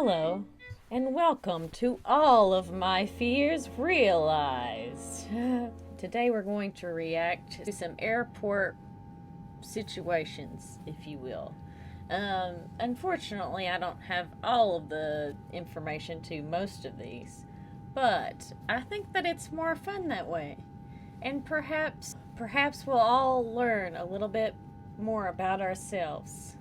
Hello, and welcome to All of My Fears Realized. Today we're going to react to some airport situations, if you will. Unfortunately, I don't have all of the information to most of these, but I think that it's more fun that way. And perhaps we'll all learn a little bit more about ourselves.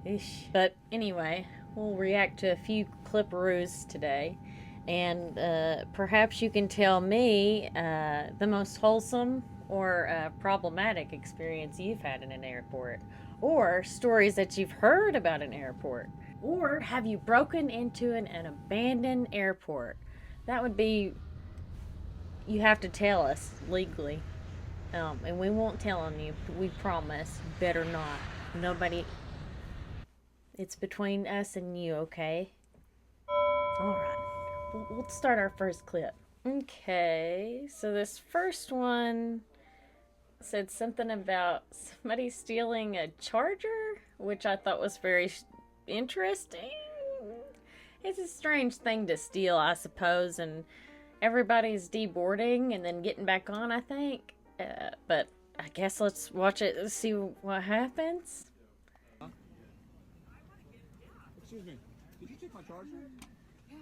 Ish. But anyway, we'll react to a few cliparoos today, and perhaps you can tell me the most wholesome or problematic experience you've had in an airport, or stories that you've heard about an airport, or have you broken into an abandoned airport? That would be, you have to tell us legally, and we won't tell on you, we promise. Better not. Nobody. It's between us and you, okay? Alright, we'll start our first clip. Okay, so this first one said something about somebody stealing a charger, which I thought was very interesting. It's a strange thing to steal, I suppose, and everybody's deboarding and then getting back on, I think. But I guess let's watch it and see what happens. Excuse me, did you take my charger? Yeah,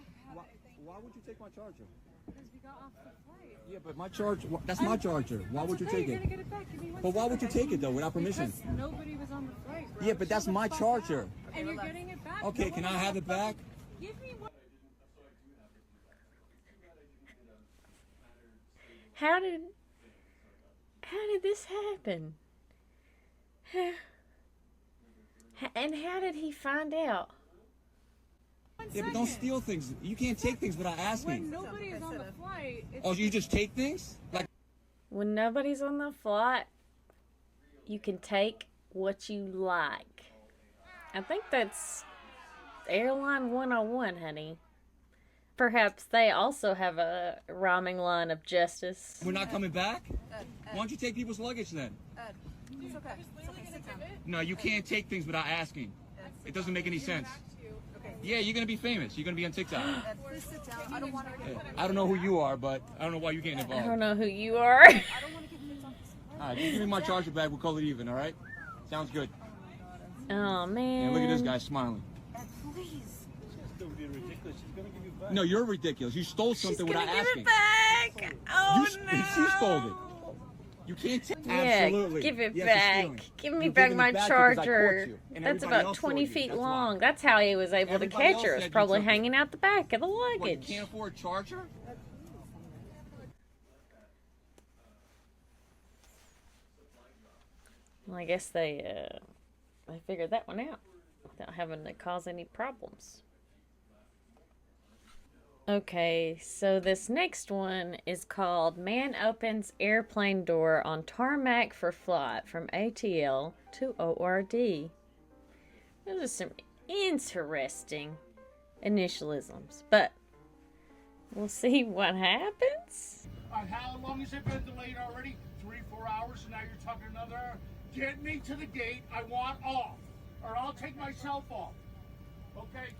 why would you take my charger? because we got off the flight. Yeah, but my charger, that's my charger. Why would you take You're it? gonna get it back. Give me one But why second, would you okay? take it though, without permission? Because nobody was on the flight, bro. Yeah, but that's Shut the my fuck charger. up. And you're getting it back. Okay, can I have it back? Give me one. How did this happen? And how did he find out? Yeah, but don't steal things. You can't take things without When asking. nobody is on the flight, it's Oh, you just take things? Like, When nobody's on the flight, you can take what you like. I think that's Airline 101, honey. Perhaps they also have a rhyming line of justice. we're not coming back? Why don't you take people's luggage then? it's okay. It's okay. Sit down. No, you can't take things without asking. It doesn't make any sense. Yeah, you're gonna be famous. You're gonna be on TikTok. Please sit down. I don't want to get. I don't know who you are, but I don't know why you're getting I involved. don't know who you are. I don't want to get hits on this. Alright, just give me my charger back. We'll call it even, alright? Sounds good. Oh, man. And look at this guy smiling. Please. No, you're ridiculous. You stole something She's without gonna give asking. it back. Oh, no. She stole it. You can't take. Yeah, Absolutely. give it Yes, you're back. stealing. Give me You're back giving my it back because I caught charger. you, and That's everybody about else 20 saw you. feet That's why. long. That's how he was able to Everybody catch else her. It said was you probably took it. hanging out the back of the What, you luggage. can't afford a charger? Well, I guess they figured that one out without having to cause any problems. Okay, so this next one is called Man Opens Airplane Door on Tarmac for Flight from ATL to ORD. Those are some interesting initialisms, but we'll see what happens. How long has it been delayed already? 3-4 hours, and now you're talking another hour? Get me to the gate. I want off, or I'll take myself off. Okay?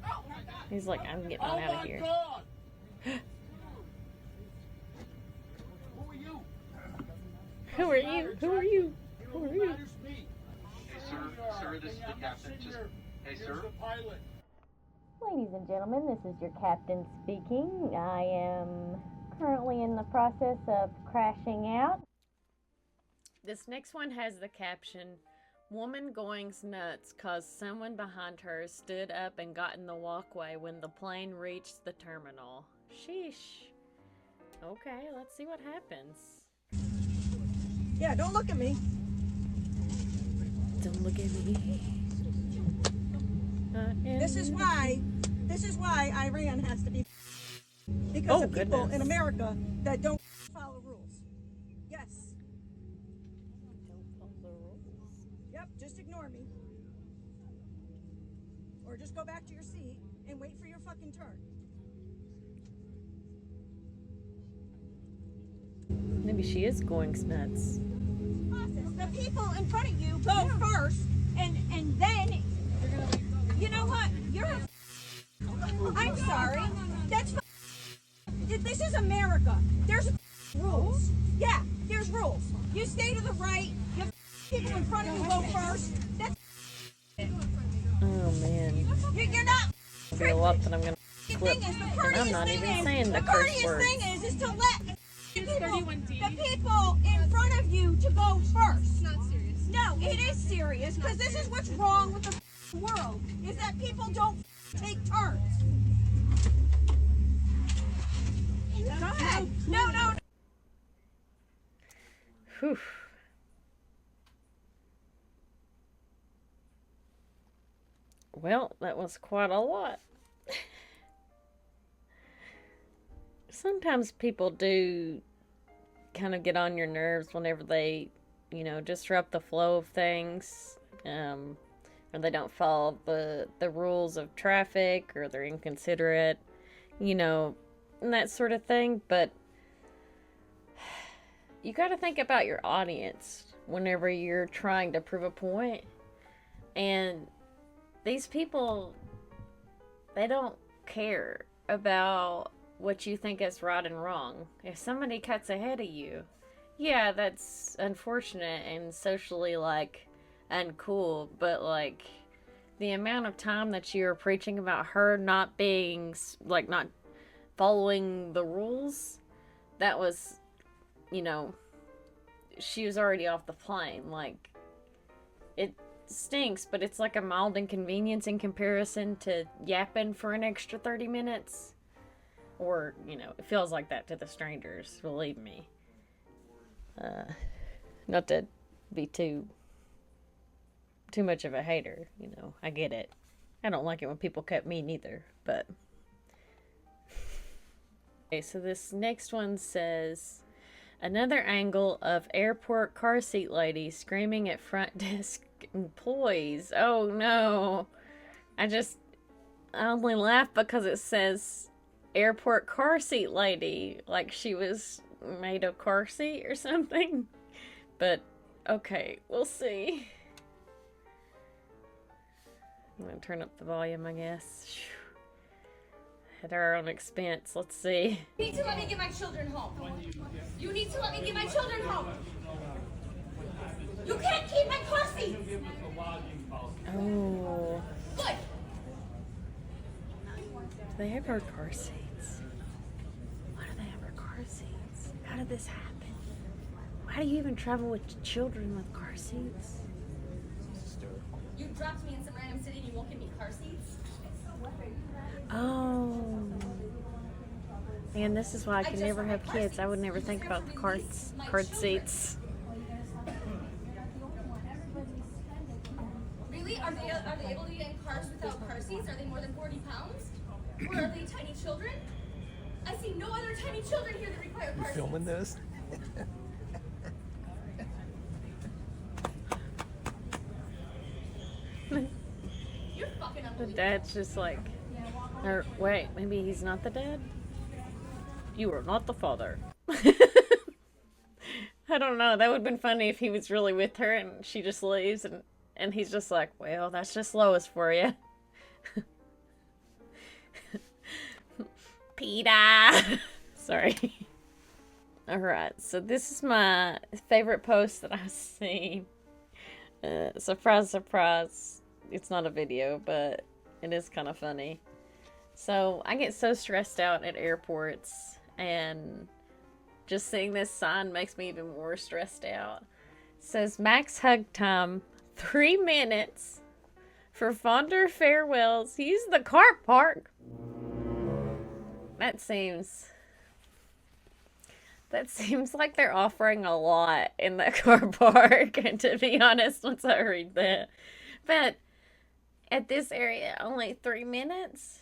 Oh my God! He's like, I'm getting Oh on out of my here. God! Who are you? Who are you? Who are you? You know Who who are you? matters to me? Hey, sir, this is the captain. Just, hey, There's sir. the pilot. Ladies and gentlemen, this is your captain speaking. I am currently in the process of crashing out. This next one has the caption, Woman goings nuts cause someone behind her stood up and got in the walkway when the plane reached the terminal. Sheesh. Okay, let's see what happens. Yeah, don't look at me. Don't look at me. This is why Iran has to be because of people goodness. in America that don't follow rules. Yes. Yep, just ignore me. Or just go back to your seat and wait for your fucking turn. Maybe she is going nuts. The people in front of you go first, and then you know what? You're a This is America. There's rules. Yeah, there's rules. You stay to the right. You people in front of you go first. That's Oh man. you're not. There'll be a lot that I'm gonna The flip. thing is, the And courteous I'm not thing even is, saying the the curse courteous words. thing is to let the people in front of you to go first. It's not serious. No, it is serious because this is what's wrong with the world: is that people don't take turns. Go ahead. No. Whew. Well, that was quite a lot. Sometimes people do kind of get on your nerves whenever they, disrupt the flow of things, or they don't follow the rules of traffic, or they're inconsiderate, and that sort of thing. But you got to think about your audience whenever you're trying to prove a point. And these people, they don't care about what you think is right and wrong. If somebody cuts ahead of you, yeah, that's unfortunate and socially, uncool. But, the amount of time that you're preaching about her not being, not following the rules, that was, she was already off the plane. It stinks, but it's like a mild inconvenience in comparison to yapping for an extra 30 minutes. Or, it feels like that to the strangers, believe me. Not to be too much of a hater, I get it. I don't like it when people cut me neither, but... Okay, so this next one says... Another angle of airport car seat lady screaming at front desk employees. Oh no. I only laugh because it says airport car seat lady. Like she was made of car seat or something. But, okay, we'll see. I'm gonna turn up the volume, I guess. At our own expense. Let's see. You need to let me get my children home. You need to let me get my children home. You can't keep my car seats. Oh. Good. Do they have our car seats? Why do they have our car seats? How did this happen? Why do you even travel with children with car seats? You dropped me in some random city and you won't give me car seats? Oh. Man, this is why I can never have kids. I would never think about the car seats. Really? Are they able to get in cars without car seats? Are they more than 40 pounds? Or are they tiny children? I see no other tiny children here that require car seats. Filming this? You're fucking The unbelievable. dad's just like... Or, wait, maybe he's not the dad? You are not the father. I don't know. That would have been funny if he was really with her and she just leaves and he's just like, well, that's just Lois for you. Peter! Sorry. Alright, so this is my favorite post that I've seen. Surprise, surprise. It's not a video, but it is kind of funny. So, I get so stressed out at airports, and just seeing this sign makes me even more stressed out. It says, max hug time, 3 minutes for fonder farewells. Use the car park. That seems like they're offering a lot in the car park, and to be honest, once I read that. But, at this area, only 3 minutes?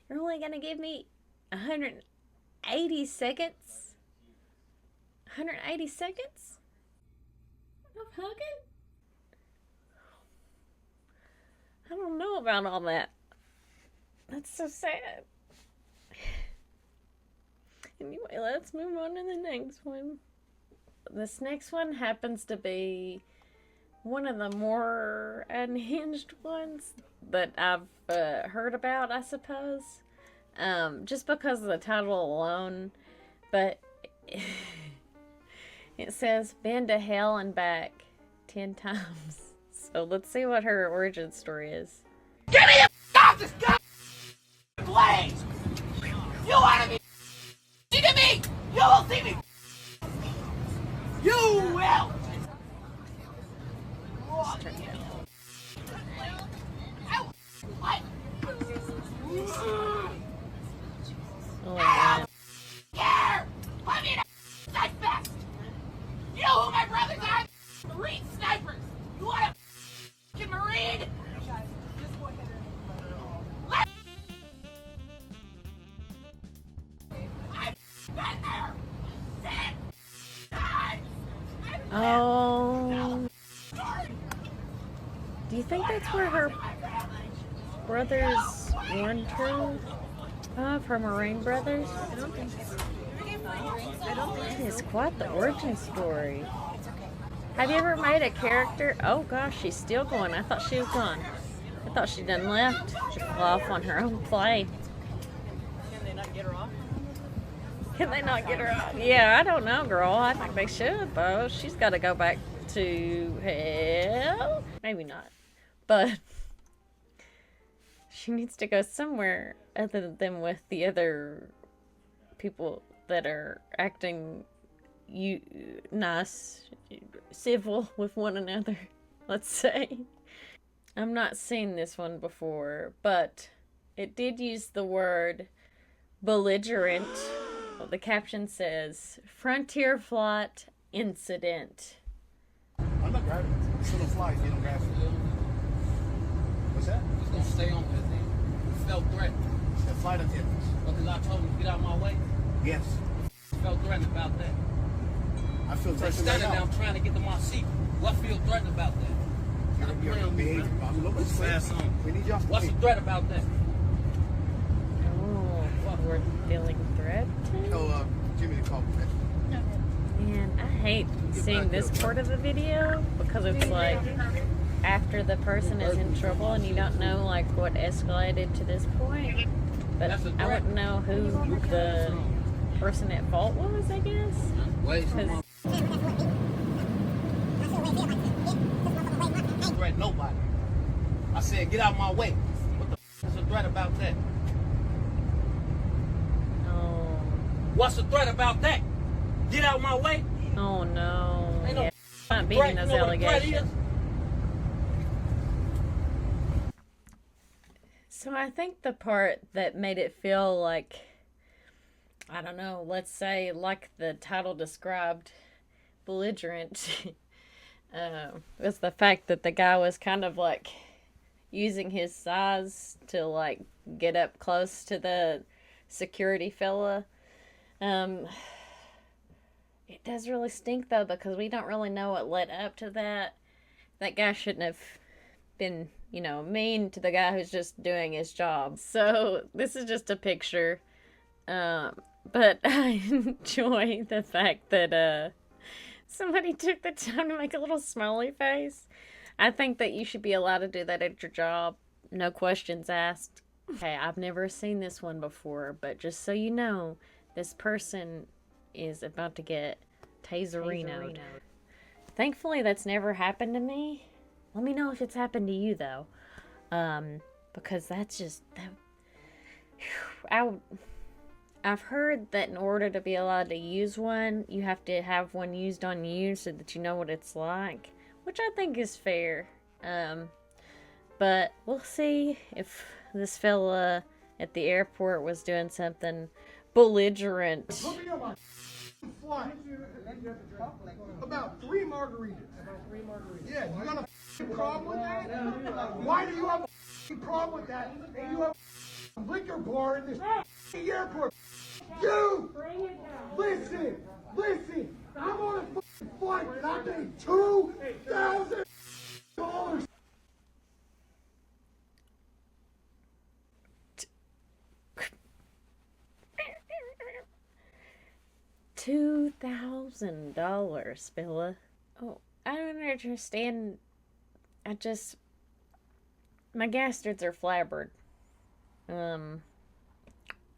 You're only gonna give me 180 seconds? 180 seconds? Of hugging? I don't know about all that. That's so sad. Anyway, let's move on to the next one. This next one happens to be one of the more unhinged ones that I've heard about, I suppose. just because of the title alone, but it says been to hell and back 10 times. So let's see what her origin story is. Get me the off this place! You wanna be to me? You will see me. You will. Let's turn it down. Oh, man. Care! I'm in a knife fest! You know who my brothers are? Marine snipers! You want a f***ing Marine? I've been there! 10 times! Oh. Do you think that's where her brothers warned her of her Marine brothers? I don't think so. That is quite the origin story. Have you ever made a character? Oh gosh, she's still going. I thought she was gone. I thought she done left. She flew off on her own plane. Can they not get her off? Can they not get her off? Yeah, I don't know, girl. I think they should, though. She's got to go back to hell. Maybe not. But she needs to go somewhere other than with the other people that are acting nice, civil with one another, let's say. I'm not seeing this one before, but it did use the word belligerent. Well, the caption says, Frontier Flight Incident. I'm not grabbing it. It's gonna fly if you don't grab it. What's that? He's gonna stay on that thing. He felt threatened. The flight attendants. Because I told him to get out of my way. Yes. He felt threatened about that. I feel They're threatened right standing now. down trying to get to my seat. What feel threatened about that? Your behavior. I'm looking What's fast on? We need y'all. What's the threat about that? Oh, we're feeling threatened? Tell Jimmy to call me. Man, I hate seeing this part of the video because it's like after the person is in trouble and you don't know like what escalated to this point. But I wouldn't know who the person at fault was, I guess. Wait, Because threat nobody. I said, get out of my way. What the f is the threat about that? oh, What's the threat about that? Get out of my way. oh no. Ain't no Yeah, I'm not threat. beating You those know what a threat allegations. is? So I think the part that made it feel like, I don't know, let's say like the title described, belligerent, was the fact that the guy was kind of like using his size to like get up close to the security fella. It does really stink though because we don't really know what led up to that. That guy shouldn't have been, you know, mean to the guy who's just doing his job. So this is just a picture. But I enjoy the fact that somebody took the time to make a little smiley face. I think that you should be allowed to do that at your job. No questions asked. Okay, I've never seen this one before, but just so you know, this person is about to get taserinoed. Thankfully, that's never happened to me. Let me know if it's happened to you, though. Because that's just... I've heard that in order to be allowed to use one, you have to have one used on you so that you know what it's like. Which I think is fair. But we'll see if this fella at the airport was doing something belligerent. Put me on my flight. About 3 margaritas. Yeah, you got a problem with that? Why do you have a problem with that? And you have a liquor bar in this airport. You! Listen! I'm on a flight and I paid $2,000. $2,000, Bella. Oh, I don't understand. My gastards are flabbered.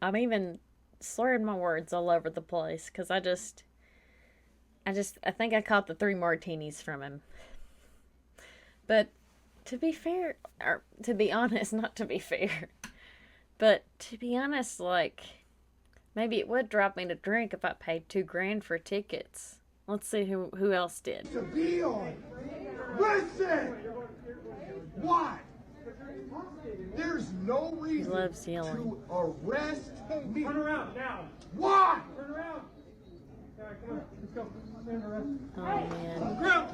I'm even slurring my words all over the place because I think I caught the 3 martinis from him. But to be fair, or to be honest, not to be fair, but to be honest, like, maybe it would drop me to drink if I paid $2,000 for tickets. Let's see who else did. To be on. Listen! Why? There's no reason loves yelling. to arrest me. Turn around now. Why? Turn around. All right, come on. Let's go. Stand arrest. Oh, man. Ground.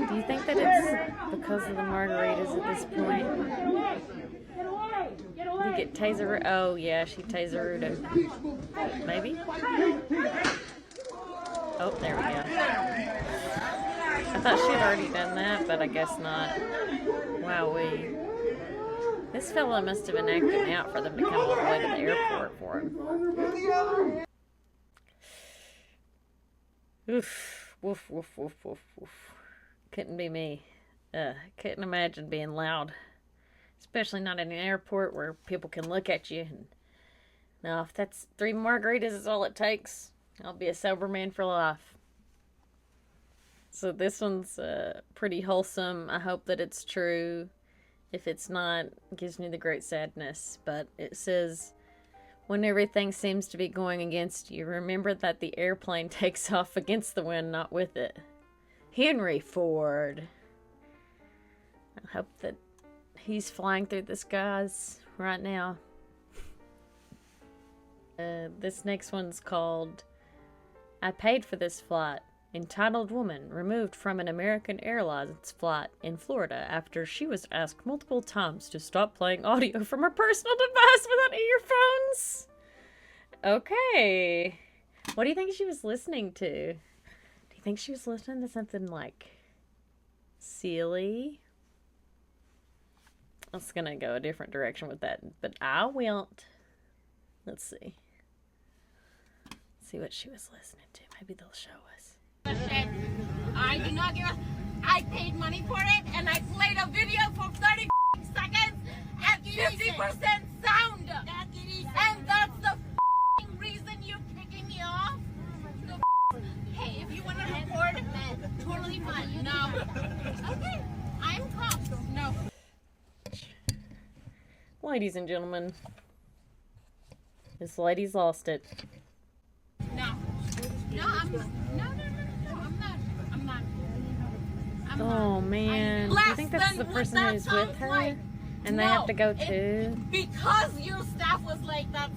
Do you think that it's because of the margaritas at this point? Did he get taser? Oh, yeah, she tasered him. Maybe? Oh, there we go. I thought she'd already done that, but I guess not. Wowee. This fella must have been acting out for them to come all the way to the airport for him. Oof. Woof, woof, woof, woof, woof. Couldn't be me. Couldn't imagine being loud. Especially not in an airport where people can look at you. No, if that's 3 margaritas is all it takes, I'll be a sober man for life. So this one's pretty wholesome. I hope that it's true. If it's not, it gives me the great sadness. But it says, when everything seems to be going against you, remember that the airplane takes off against the wind, not with it. Henry Ford. I hope that he's flying through the skies right now. This next one's called, I paid for this flight. Entitled woman removed from an American Airlines flight in Florida after she was asked multiple times to stop playing audio from her personal device without earphones. Okay. What do you think she was listening to? Do you think she was listening to something like silly? I was gonna go a different direction with that, but I won't. Let's see. See what she was listening to. Maybe they'll show us. I do not give a... I paid money for it, and I played a video for 30 seconds at 50% sound. And that's the reason you're kicking me off? So, hey, if you want to record, totally fine. No. Okay, I'm caught. No. Ladies and gentlemen, this lady's lost it. No. No, I'm not. No, I'm not. I'm not. Oh man, do you think that's the person who's with her? Like, and they have to go too? Because your staff was like that,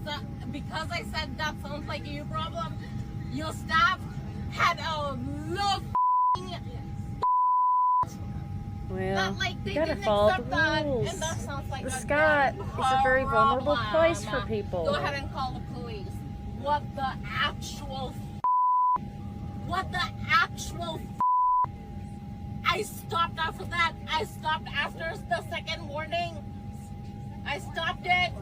because I said that sounds like your problem, your staff had a low Well, that, like, they you gotta didn't follow accept the that, rules. and that sounds like The a Scott big is a very vulnerable problem. place for people. Go ahead and call the police. What the actual I stopped after that. I stopped after the second warning. I stopped it.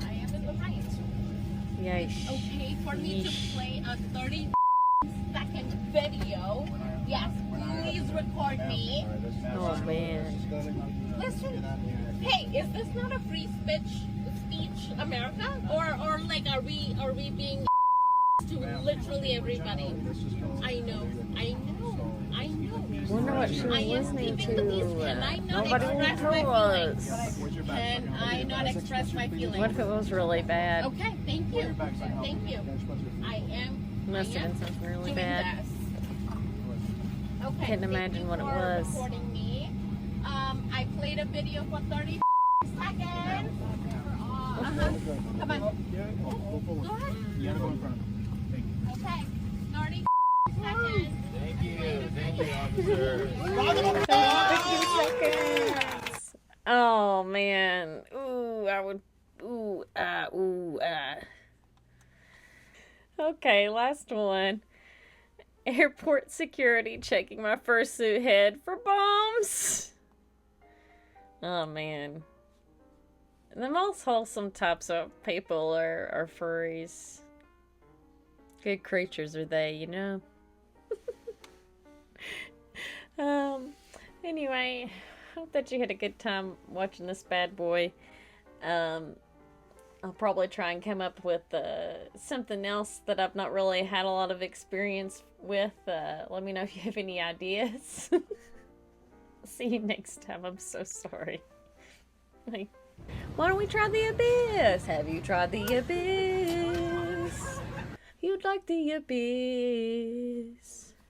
I am in the right. Yeesh. Okay, for me to play a 30-second video, yes, please record me. Oh man. Listen, hey, is this not a free speech America? Or like, are we being to literally everybody? I know. Wonder what she was I am listening keeping the peace. to. Can I not Nobody will express my tell feelings? us. Can I not express my feelings? What if it was really bad? Okay, thank you. Thank you. I am. Must have been something really doing bad. this. Okay. Couldn't thank imagine you what it for was. recording me. I played a video for 30 seconds. Come on. Go ahead. You gotta go in front of him. Okay. 30 seconds. Thank you, officer. 15 seconds. Oh man. Ooh, I would. Ooh, Okay, last one. Airport security checking my fursuit head for bombs. Oh man. The most wholesome types of people are furries. Good creatures are they, you know? Anyway, hope that you had a good time watching this bad boy. I'll probably try and come up with something else that I've not really had a lot of experience with. Let me know if you have any ideas. See you next time. I'm so sorry. Like, why don't we try the abyss? Have you tried the abyss? You'd like the abyss.